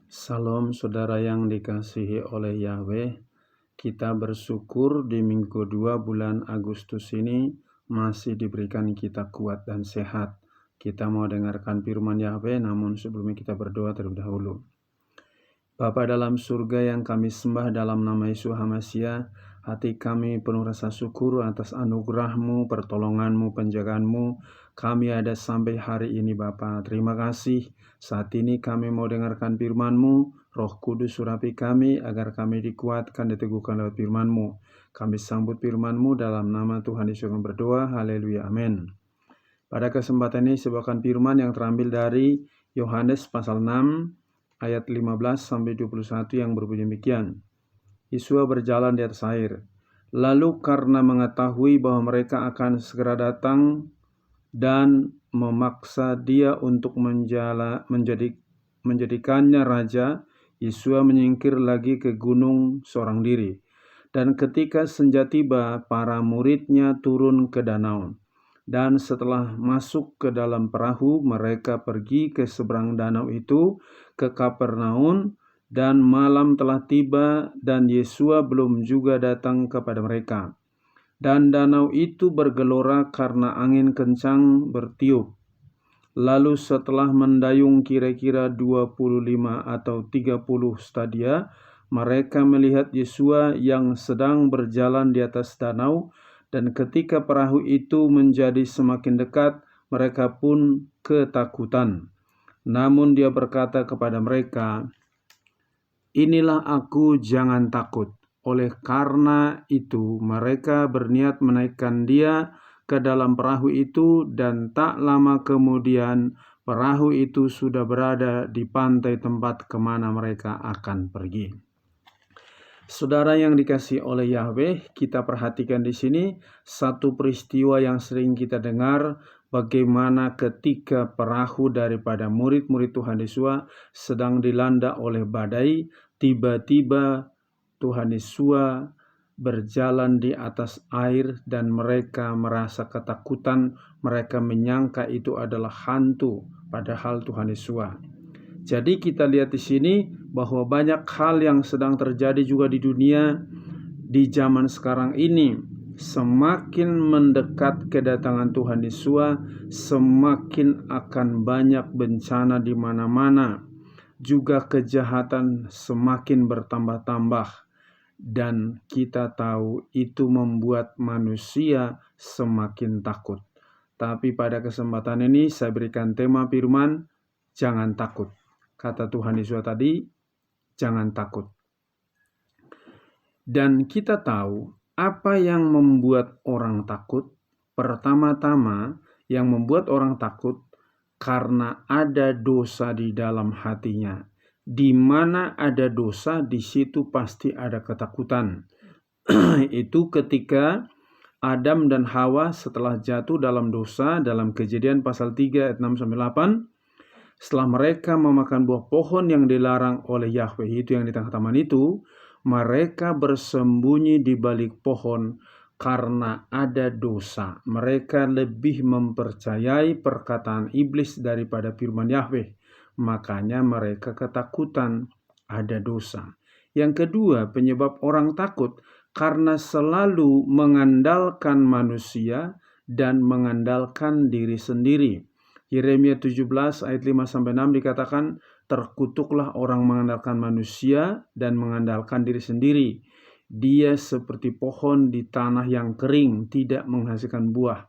Salam saudara yang dikasihi oleh Yahweh. Kita bersyukur di minggu kedua bulan Agustus ini masih diberikan kita kuat dan sehat. Kita mau dengarkan firman Yahweh, namun sebelumnya kita berdoa terlebih dahulu. Bapa dalam surga yang kami sembah dalam nama Yesus HaMasiah, hati kami penuh rasa syukur atas anugerah-Mu, pertolongan-Mu, penjagaan-Mu. Kami ada sampai hari ini Bapa. Terima kasih. Saat ini kami mau dengarkan firman-Mu. Roh Kudus surapi kami agar kami dikuatkan, diteguhkan lewat firman-Mu. Kami sambut firman-Mu dalam nama Tuhan Yesus yang berdoa. Haleluya. Amin. Pada kesempatan ini sebuah firman yang terambil dari Yohanes pasal 6 ayat 15-21 yang berbunyi demikian. Yesus berjalan di atas air. Lalu karena mengetahui bahwa mereka akan segera datang dan memaksa dia untuk menjadikannya raja, Yesus menyingkir lagi ke gunung seorang diri. Dan ketika senja tiba, para muridnya turun ke danau. Dan setelah masuk ke dalam perahu, mereka pergi ke seberang danau itu, ke Kapernaum, dan malam telah tiba, dan Yesus belum juga datang kepada mereka. Dan danau itu bergelora karena angin kencang bertiup. Lalu setelah mendayung kira-kira 25 atau 30 stadia, mereka melihat Yesus yang sedang berjalan di atas danau. Dan ketika perahu itu menjadi semakin dekat, mereka pun ketakutan. Namun dia berkata kepada mereka, "Inilah aku, jangan takut." Oleh karena itu, mereka berniat menaikkan dia ke dalam perahu itu, dan tak lama kemudian perahu itu sudah berada di pantai tempat kemana mereka akan pergi. Saudara yang dikasihi oleh Yahweh, kita perhatikan di sini satu peristiwa yang sering kita dengar, bagaimana ketika perahu daripada murid-murid Tuhan Yesus sedang dilanda oleh badai, tiba-tiba Tuhan Yesus berjalan di atas air dan mereka merasa ketakutan, mereka menyangka itu adalah hantu, padahal Tuhan Yesus. Jadi kita lihat di sini bahwa banyak hal yang sedang terjadi juga di dunia di zaman sekarang ini. Semakin mendekat kedatangan Tuhan Yesus, semakin akan banyak bencana di mana-mana. Juga kejahatan semakin bertambah-tambah. Dan kita tahu itu membuat manusia semakin takut. Tapi pada kesempatan ini saya berikan tema firman, jangan takut. Kata Tuhan Yesus tadi, jangan takut. Dan kita tahu apa yang membuat orang takut. Pertama-tama yang membuat orang takut karena ada dosa di dalam hatinya. Di mana ada dosa, di situ pasti ada ketakutan. Itu ketika Adam dan Hawa setelah jatuh dalam dosa, dalam Kejadian pasal 3 ayat 6-8, setelah mereka memakan buah pohon yang dilarang oleh Yahweh itu yang di tengah taman itu, mereka bersembunyi di balik pohon karena ada dosa. Mereka lebih mempercayai perkataan iblis daripada firman Yahweh. Makanya mereka ketakutan, ada dosa. Yang kedua, penyebab orang takut karena selalu mengandalkan manusia dan mengandalkan diri sendiri. Yeremia 17 ayat 5-6 dikatakan, terkutuklah orang mengandalkan manusia dan mengandalkan diri sendiri. Dia seperti pohon di tanah yang kering, tidak menghasilkan buah.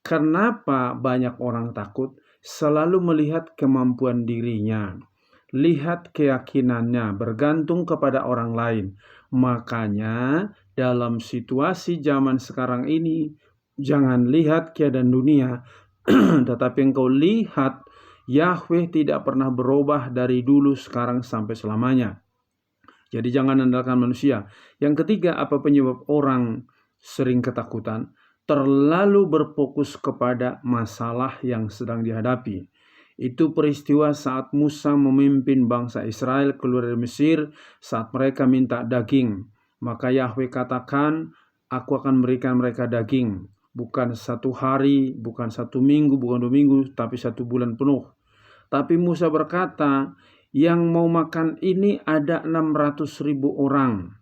Kenapa banyak orang takut? Selalu melihat kemampuan dirinya, lihat keyakinannya, bergantung kepada orang lain. Makanya dalam situasi zaman sekarang ini, jangan lihat keadaan dunia, tetapi engkau lihat Yahweh tidak pernah berubah dari dulu, sekarang, sampai selamanya. Jadi jangan andalkan manusia. Yang ketiga, apa penyebab orang sering ketakutan? Terlalu berfokus kepada masalah yang sedang dihadapi. Itu peristiwa saat Musa memimpin bangsa Israel keluar dari Mesir, saat mereka minta daging. Maka Yahweh katakan, aku akan berikan mereka daging. Bukan 1 hari, bukan 1 minggu, bukan 2 minggu, tapi 1 bulan penuh. Tapi Musa berkata, Yang mau makan ini ada 600.000 orang.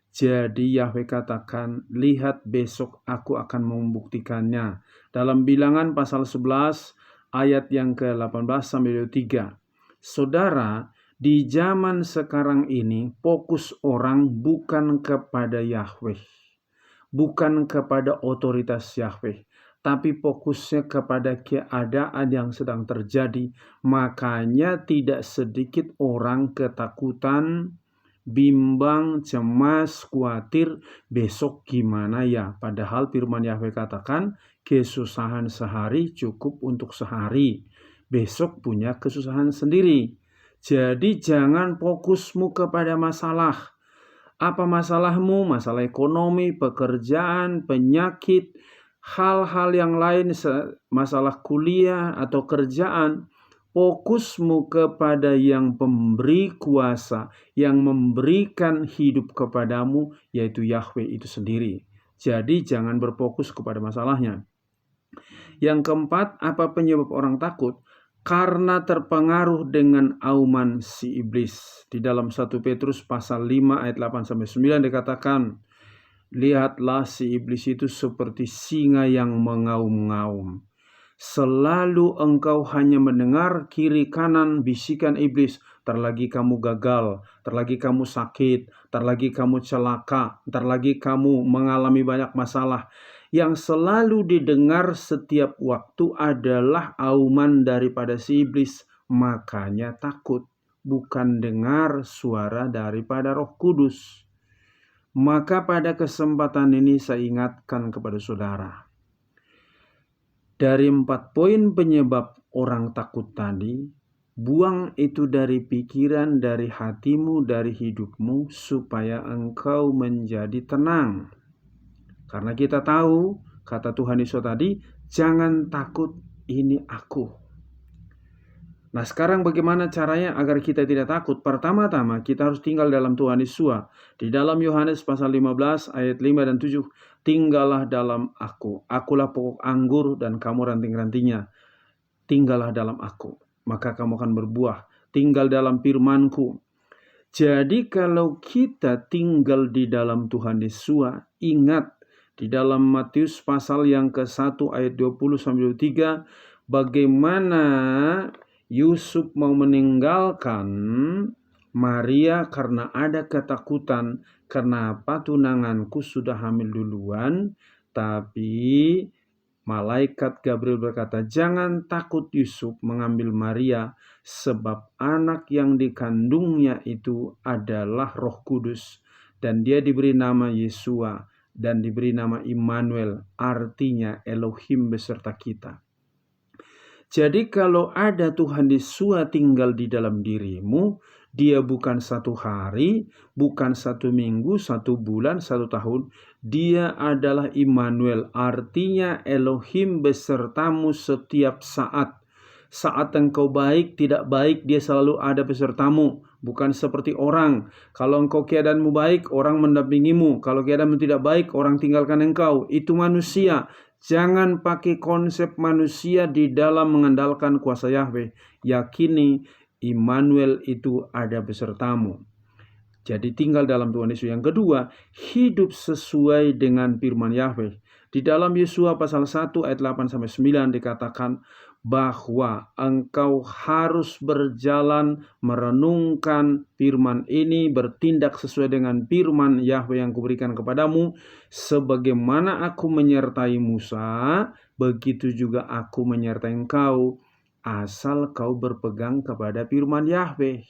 Jadi Yahweh katakan, lihat besok aku akan membuktikannya. Dalam Bilangan pasal 11 ayat yang ke-18 sampai 23. Saudara, di zaman sekarang ini fokus orang bukan kepada Yahweh, bukan kepada otoritas Yahweh, tapi fokusnya kepada keadaan yang sedang terjadi. Makanya tidak sedikit orang ketakutan, bimbang, cemas, khawatir, besok gimana ya? Padahal firman Yahweh katakan, kesusahan sehari cukup untuk sehari. Besok punya kesusahan sendiri. Jadi jangan fokusmu kepada masalah. Apa masalahmu? Masalah ekonomi, pekerjaan, penyakit, hal-hal yang lain, masalah kuliah atau kerjaan. Fokusmu kepada yang pemberi kuasa, yang memberikan hidup kepadamu, yaitu Yahweh itu sendiri. Jadi jangan berfokus kepada masalahnya. Yang keempat, apa penyebab orang takut? Karena terpengaruh dengan auman si iblis. Di dalam 1 Petrus pasal 5 ayat 8-9 dikatakan, lihatlah si iblis itu seperti singa yang mengaum-ngaum. Selalu engkau hanya mendengar kiri kanan bisikan iblis. Ntar lagi kamu gagal, ntar lagi kamu sakit, ntar lagi kamu celaka, ntar lagi kamu mengalami banyak masalah. Yang selalu didengar setiap waktu adalah auman daripada si iblis. Makanya takut, bukan dengar suara daripada Roh Kudus. Maka pada kesempatan ini saya ingatkan kepada saudara, dari 4 poin penyebab orang takut tadi, buang itu dari pikiran, dari hatimu, dari hidupmu, supaya engkau menjadi tenang. Karena kita tahu, kata Tuhan Yesus tadi, jangan takut, ini aku. Nah sekarang bagaimana caranya agar kita tidak takut? Pertama-tama kita harus tinggal dalam Tuhan Yesus. Di dalam Yohanes pasal 15 ayat 5 dan 7. Tinggallah dalam aku. Akulah pokok anggur dan kamu ranting-rantingnya. Tinggallah dalam aku. Maka kamu akan berbuah. Tinggal dalam firman-Ku. Jadi kalau kita tinggal di dalam Tuhan Yesus, ingat di dalam Matius pasal yang ke-1 ayat 20-23. Bagaimana Yusuf mau meninggalkan Maria karena ada ketakutan. Kenapa tunanganku sudah hamil duluan? Tapi malaikat Gabriel berkata, jangan takut Yusuf mengambil Maria, sebab anak yang dikandungnya itu adalah Roh Kudus. Dan dia diberi nama Yesua dan diberi nama Immanuel, artinya Elohim beserta kita. Jadi kalau ada Tuhan Yesus tinggal di dalam dirimu, dia bukan 1 hari, bukan 1 minggu, 1 bulan, 1 tahun. Dia adalah Immanuel, artinya Elohim besertamu setiap saat. Saat engkau baik, tidak baik, dia selalu ada besertamu. Bukan seperti orang. Kalau engkau keadaanmu baik, orang mendampingimu. Kalau keadaanmu tidak baik, orang tinggalkan engkau. Itu manusia. Jangan pakai konsep manusia di dalam mengandalkan kuasa Yahweh. Yakini Immanuel itu ada besertamu. Jadi tinggal dalam Tuhan Yesus. Yang kedua, hidup sesuai dengan firman Yahweh. Di dalam Yesua pasal 1 ayat 8-9 dikatakan bahwa engkau harus berjalan merenungkan firman ini, bertindak sesuai dengan firman Yahweh yang kuberikan kepadamu. Sebagaimana aku menyertai Musa, begitu juga aku menyertai engkau, asal kau berpegang kepada firman Yahweh.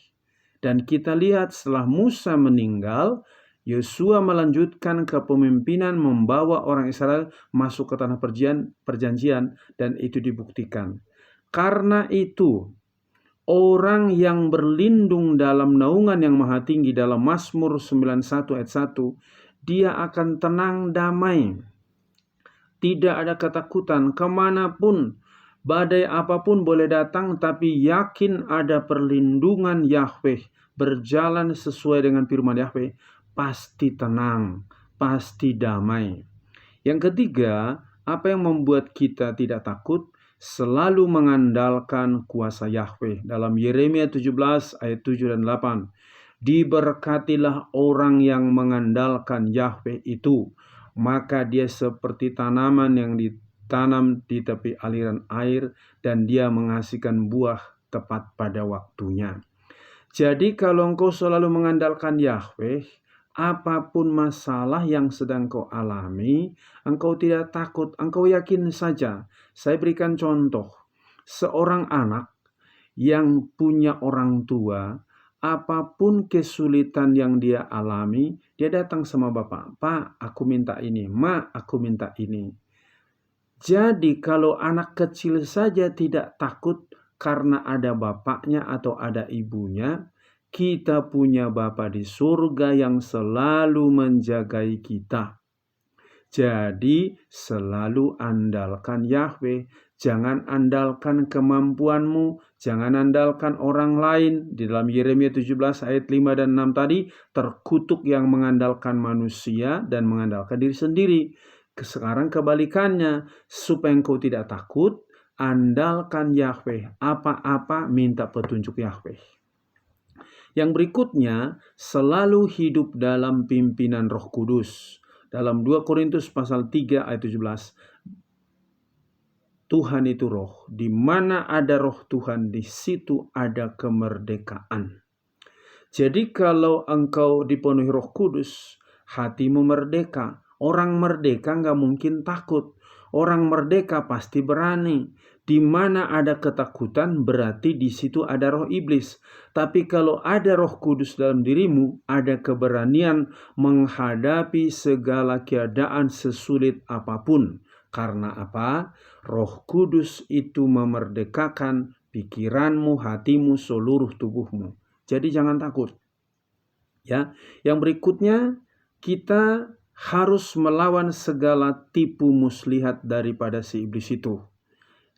Dan kita lihat setelah Musa meninggal, Yosua melanjutkan kepemimpinan membawa orang Israel masuk ke tanah perjanjian, dan itu dibuktikan. Karena itu, orang yang berlindung dalam naungan yang maha tinggi dalam Mazmur 91 ayat 1, dia akan tenang damai. Tidak ada ketakutan kemanapun, badai apapun boleh datang, tapi yakin ada perlindungan Yahweh, berjalan sesuai dengan firman Yahweh, pasti tenang, pasti damai. Yang ketiga, apa yang membuat kita tidak takut? selalu mengandalkan kuasa Yahweh. Dalam Yeremia 17 ayat 7 dan 8. Diberkatilah orang yang mengandalkan Yahweh itu, maka dia seperti tanaman yang ditanam di tepi aliran air dan dia menghasilkan buah tepat pada waktunya. Jadi kalau engkau selalu mengandalkan Yahweh, apapun masalah yang sedang kau alami, engkau tidak takut, engkau yakin saja. Saya berikan contoh, seorang anak yang punya orang tua, apapun kesulitan yang dia alami, dia datang sama bapak, "Pak, aku minta ini, Ma, aku minta ini." Jadi kalau anak kecil saja tidak takut karena ada bapaknya atau ada ibunya, kita punya Bapa di surga yang selalu menjagai kita. Jadi selalu andalkan Yahweh, jangan andalkan kemampuanmu, jangan andalkan orang lain. Di dalam Yeremia 17 ayat 5 dan 6 tadi, terkutuk yang mengandalkan manusia dan mengandalkan diri sendiri. Sekarang kebalikannya, supaya engkau tidak takut, andalkan Yahweh. Apa-apa minta petunjuk Yahweh. Yang berikutnya, selalu hidup dalam pimpinan Roh Kudus. Dalam 2 Korintus pasal 3 ayat 17, Tuhan itu roh. Di mana ada roh Tuhan, di situ ada kemerdekaan. Jadi kalau engkau dipenuhi Roh Kudus, hatimu merdeka. Orang merdeka nggak mungkin takut. Orang merdeka pasti berani. Di mana ada ketakutan, berarti di situ ada roh iblis. Tapi kalau ada Roh Kudus dalam dirimu, ada keberanian menghadapi segala keadaan sesulit apapun. Karena apa? Roh Kudus itu memerdekakan pikiranmu, hatimu, seluruh tubuhmu. Jadi jangan takut. Ya, yang berikutnya kita harus melawan segala tipu muslihat daripada si iblis itu.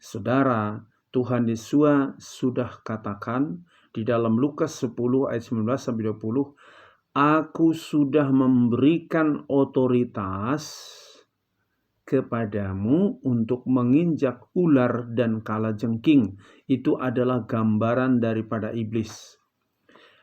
Saudara, Tuhan Yesus sudah katakan di dalam Lukas 10 ayat 19 sampai 20, "Aku sudah memberikan otoritas kepadamu untuk menginjak ular dan kalajengking." Itu adalah gambaran daripada iblis.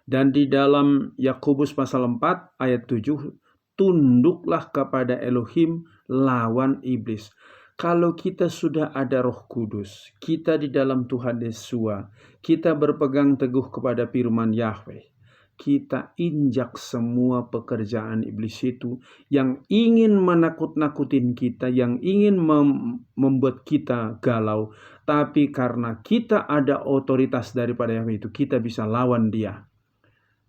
Dan di dalam Yakobus pasal 4 ayat 7, tunduklah kepada Elohim, lawan iblis. Kalau kita sudah ada Roh Kudus, kita di dalam Tuhan Yesus, kita berpegang teguh kepada firman Yahweh, kita injak semua pekerjaan iblis itu yang ingin menakut-nakutin kita, yang ingin membuat kita galau. Tapi karena kita ada otoritas daripada Yahweh itu, kita bisa lawan dia.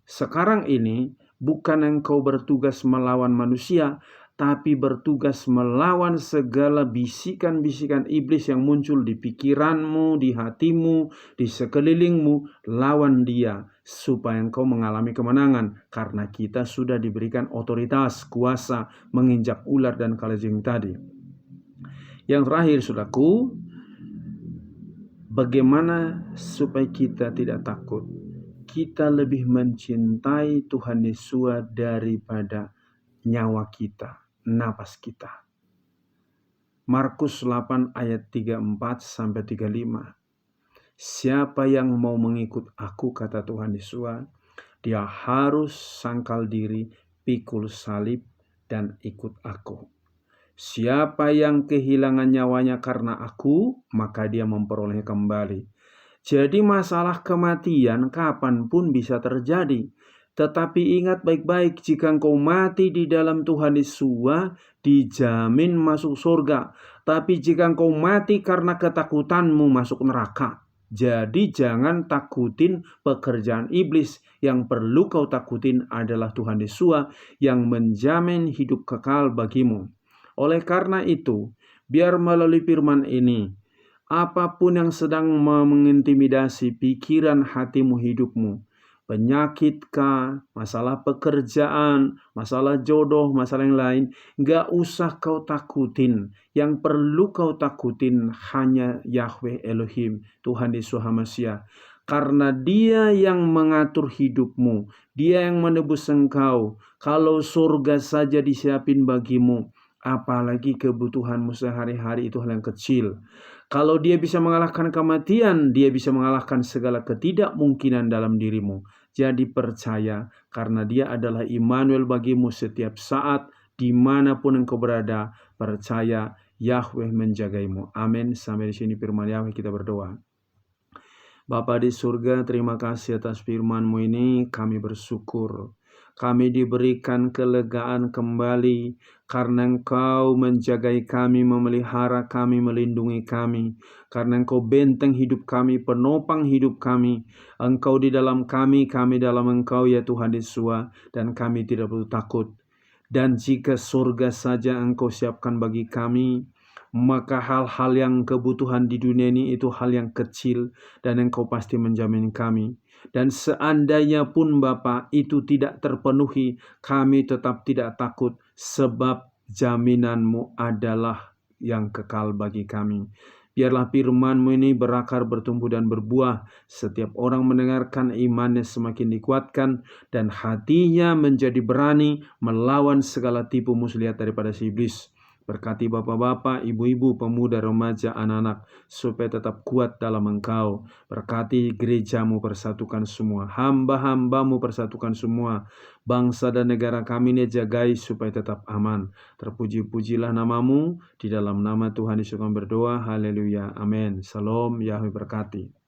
Sekarang ini bukan engkau bertugas melawan manusia, tapi bertugas melawan segala bisikan-bisikan iblis yang muncul di pikiranmu, di hatimu, di sekelilingmu. Lawan dia supaya engkau mengalami kemenangan, karena kita sudah diberikan otoritas, kuasa menginjak ular dan kalajengking tadi. Yang terakhir, saudaraku, bagaimana supaya kita tidak takut? Kita lebih mencintai Tuhan Yesus daripada nyawa kita, napas kita. Markus 8 ayat 34 sampai 35. Siapa yang mau mengikut aku, kata Tuhan Yesus, dia harus sangkal diri, pikul salib, dan ikut aku. Siapa yang kehilangan nyawanya karena aku, maka dia memperoleh kembali. Jadi masalah kematian kapanpun bisa terjadi. Tetapi ingat baik-baik, jika engkau mati di dalam Tuhan Yesus, dijamin masuk surga. Tapi jika engkau mati karena ketakutanmu, masuk neraka. Jadi jangan takutin pekerjaan iblis. Yang perlu kau takutin adalah Tuhan Yesus yang menjamin hidup kekal bagimu. Oleh karena itu, biar melalui firman ini, apapun yang sedang mengintimidasi pikiran hatimu, hidupmu, penyakitkah, masalah pekerjaan, masalah jodoh, masalah yang lain, gak usah kau takutin. Yang perlu kau takutin hanya Yahweh Elohim, Tuhan Yesus HaMashiach. Karena dia yang mengatur hidupmu, dia yang menebus engkau. Kalau surga saja disiapin bagimu, apalagi kebutuhanmu sehari-hari itu hal yang kecil. Kalau dia bisa mengalahkan kematian, dia bisa mengalahkan segala ketidakmungkinan dalam dirimu. Jadi percaya, karena dia adalah Immanuel bagimu setiap saat, dimanapun engkau berada. Percaya, Yahweh menjagaimu. Amin. Sampai di sini firman Yahweh, kita berdoa. Bapa di surga, terima kasih atas firman-Mu ini. Kami bersyukur. Kami diberikan kelegaan kembali karena Engkau menjagai kami, memelihara kami, melindungi kami. Karena Engkau benteng hidup kami, penopang hidup kami. Engkau di dalam kami dalam Engkau ya Tuhan Yesus, dan kami tidak perlu takut. Dan jika surga saja Engkau siapkan bagi kami, maka hal-hal yang kebutuhan di dunia ini itu hal yang kecil, dan Engkau pasti menjamin kami. Dan seandainya pun Bapa itu tidak terpenuhi, kami tetap tidak takut, sebab jaminan-Mu adalah yang kekal bagi kami. Biarlah firman-Mu ini berakar, bertumbuh, dan berbuah. Setiap orang mendengarkan, imannya semakin dikuatkan, dan hatinya menjadi berani melawan segala tipu muslihat daripada si iblis. Berkati bapak-bapak, ibu-ibu, pemuda, remaja, anak-anak, supaya tetap kuat dalam Engkau. Berkati gereja-Mu, persatukan semua. Hamba-hamba-Mu, persatukan semua. Bangsa dan negara kami ini jagai supaya tetap aman. Terpuji-pujilah nama-Mu. Di dalam nama Tuhan Yesus kami berdoa. Haleluya. Amin. Salam. Yahweh berkati.